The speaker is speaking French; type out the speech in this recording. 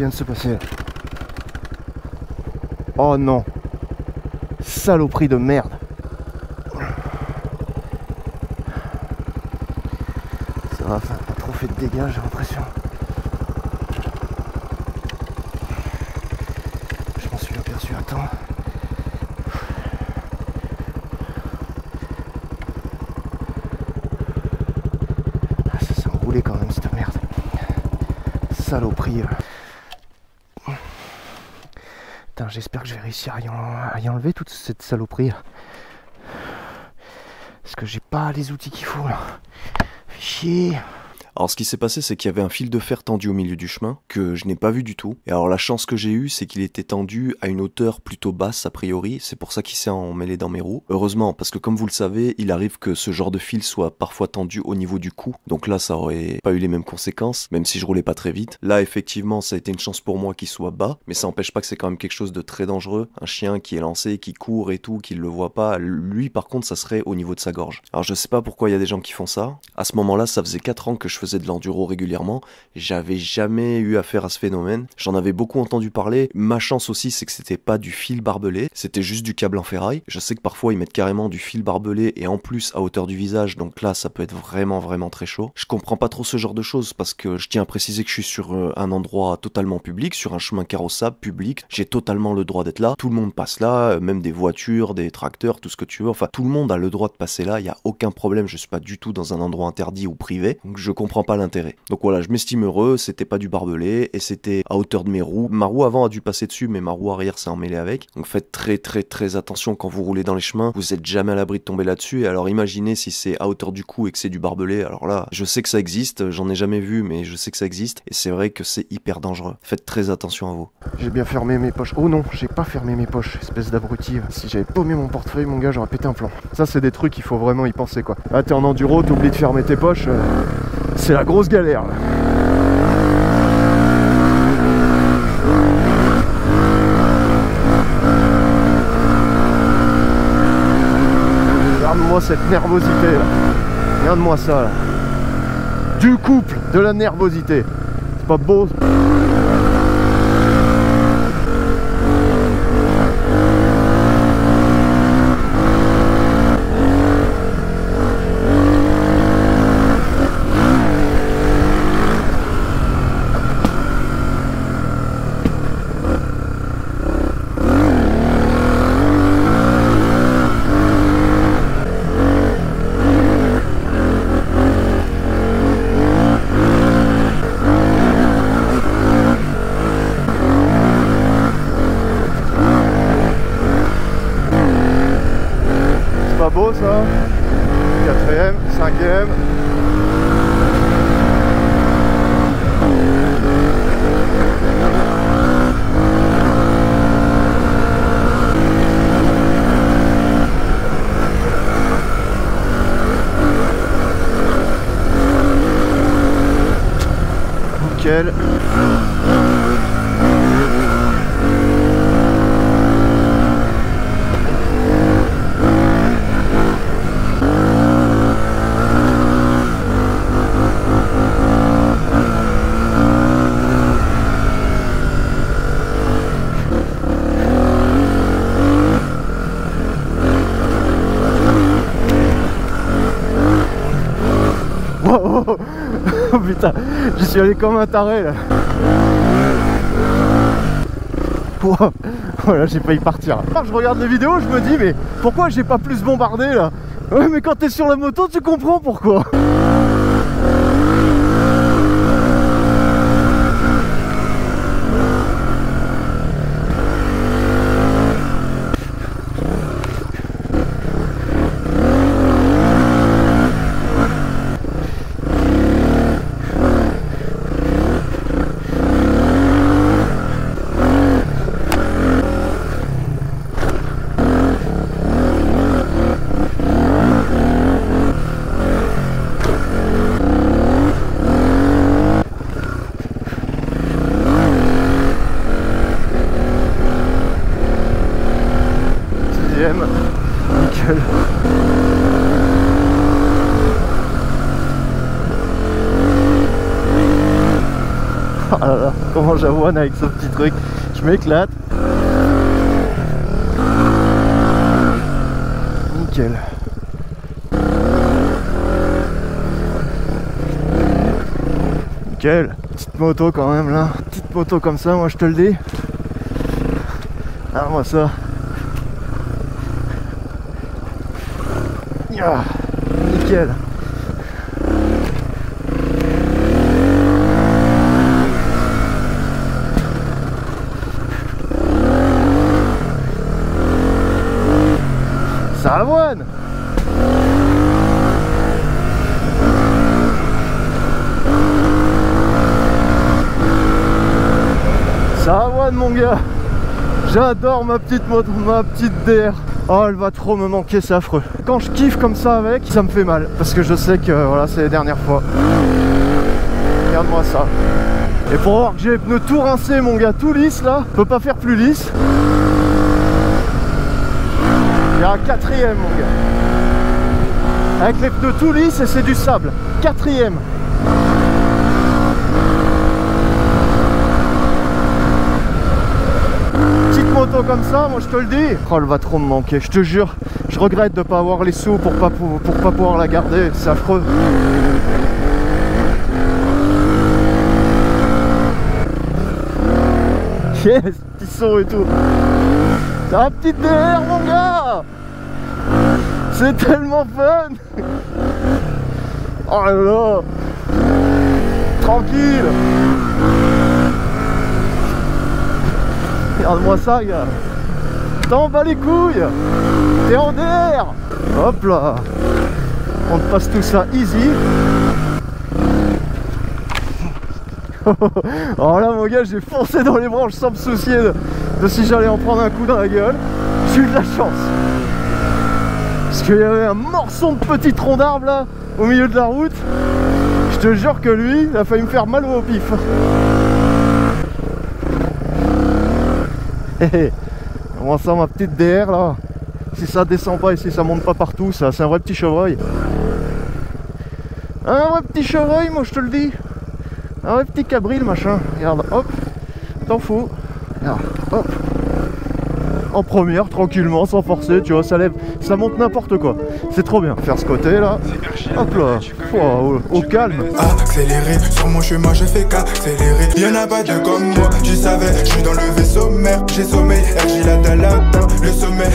vient de se passer là. Oh non. Saloperie de merde. Ça va, ça n'a pas trop fait de dégâts, j'ai l'impression. Je m'en suis aperçu à temps. Ah, ça s'est enroulé quand même cette merde. Saloperie. Putain, j'espère que je vais réussir à y enlever toute cette saloperie. Parce que j'ai pas les outils qu'il faut là. Fait chier. Alors ce qui s'est passé, c'est qu'il y avait un fil de fer tendu au milieu du chemin, que je n'ai pas vu du tout. Et alors la chance que j'ai eue, c'est qu'il était tendu à une hauteur plutôt basse a priori, c'est pour ça qu'il s'est emmêlé dans mes roues. Heureusement, parce que comme vous le savez, il arrive que ce genre de fil soit parfois tendu au niveau du cou. Donc là, ça aurait pas eu les mêmes conséquences, même si je roulais pas très vite. Là, effectivement, ça a été une chance pour moi qu'il soit bas, mais ça n'empêche pas que c'est quand même quelque chose de très dangereux. Un chien qui est lancé, qui court et tout, qui le voit pas, lui par contre, ça serait au niveau de sa gorge. Alors je sais pas pourquoi il y a des gens qui font ça. À ce moment-là, ça faisait 4 ans que je faisais de l'enduro régulièrement, j'avais jamais eu affaire à ce phénomène, j'en avais beaucoup entendu parler, ma chance aussi c'est que c'était pas du fil barbelé, c'était juste du câble en ferraille, je sais que parfois ils mettent carrément du fil barbelé et en plus à hauteur du visage, donc là ça peut être vraiment très chaud. Je comprends pas trop ce genre de choses parce que je tiens à préciser que je suis sur un endroit totalement public, sur un chemin carrossable public, j'ai totalement le droit d'être là, tout le monde passe là, même des voitures, des tracteurs, tout ce que tu veux, enfin tout le monde a le droit de passer là, il y a aucun problème, je suis pas du tout dans un endroit interdit ou privé, donc je comprends pas l'intérêt. Donc voilà, je m'estime heureux, c'était pas du barbelé et c'était à hauteur de mes roues. Ma roue avant a dû passer dessus, mais ma roue arrière s'est emmêlée avec. Donc faites très attention quand vous roulez dans les chemins, vous êtes jamais à l'abri de tomber là-dessus. Et alors imaginez si c'est à hauteur du cou et que c'est du barbelé, alors là, je sais que ça existe, j'en ai jamais vu, mais je sais que ça existe et c'est vrai que c'est hyper dangereux. Faites très attention à vous. J'ai bien fermé mes poches. Oh non, j'ai pas fermé mes poches, espèce d'abruti. Si j'avais paumé mon portefeuille, mon gars, j'aurais pété un plomb. Ça, c'est des trucs, il faut vraiment y penser quoi. Ah, t'es en enduro, t'oublies de fermer tes poches, c'est la grosse galère là. Regarde-moi cette nervosité là. Regarde-moi ça là. Du couple, de la nervosité. C'est pas beau. Pas beau ça. 4ème, 5ème. Nickel. Oh putain, je suis allé comme un taré là. Wow. Voilà, j'ai failli partir. Quand je regarde les vidéos, je me dis mais pourquoi j'ai pas plus bombardé là? Ouais, mais quand t'es sur la moto, tu comprends pourquoi. Nickel. Oh là là, comment j'avoine avec ce petit truc. Je m'éclate. Nickel. Nickel. Petite moto quand même là. Petite moto comme ça, moi je te le dis. Ah moi ça. Ah, nickel. Ça avoine. Ça avoine mon gars. J'adore ma petite moto, ma petite DR. Oh, elle va trop me manquer, c'est affreux. Quand je kiffe comme ça avec, ça me fait mal. Parce que je sais que voilà, c'est les dernières fois. Regarde-moi ça. Et pour voir que j'ai les pneus tout rincés, mon gars, tout lisse là, je peux pas faire plus lisse. Il y a un quatrième, mon gars. Avec les pneus tout lisses et c'est du sable. Quatrième. Moto comme ça, moi je te le dis. Oh, elle va trop me manquer, je te jure. Je regrette de pas avoir les sous pour pas pouvoir la garder, c'est affreux. Yes, petit son et tout. T'as la petite DR mon gars. C'est tellement fun. Oh là là. Tranquille. Regarde-moi ça, gars. T'en bats les couilles. T'es en DR. Hop là. On te passe tout ça easy. Alors là, mon gars, j'ai foncé dans les branches sans me soucier de si j'allais en prendre un coup dans la gueule. J'ai eu de la chance. Parce qu'il y avait un morceau de petit tronc d'arbre là, au milieu de la route. Je te jure que lui, il a failli me faire mal au pif. Comment ça ma petite DR là? Si ça descend pas et si ça monte pas partout, ça c'est un vrai petit chevreuil. Un vrai petit chevreuil, moi je te le dis. Un vrai petit cabri le machin. Regarde, hop, t'en fous. Regarde, hop. En première, tranquillement, sans forcer, tu vois, ça lève, ça monte n'importe quoi. C'est trop bien. Faire ce côté là. Hop là. Au calme. Accélérer, sur mon chemin je fais qu'accélérer. Y'en a pas deux comme moi, tu savais, je suis dans le vaisseau mère. J'ai sommeil, RJ la dalle, le sommet.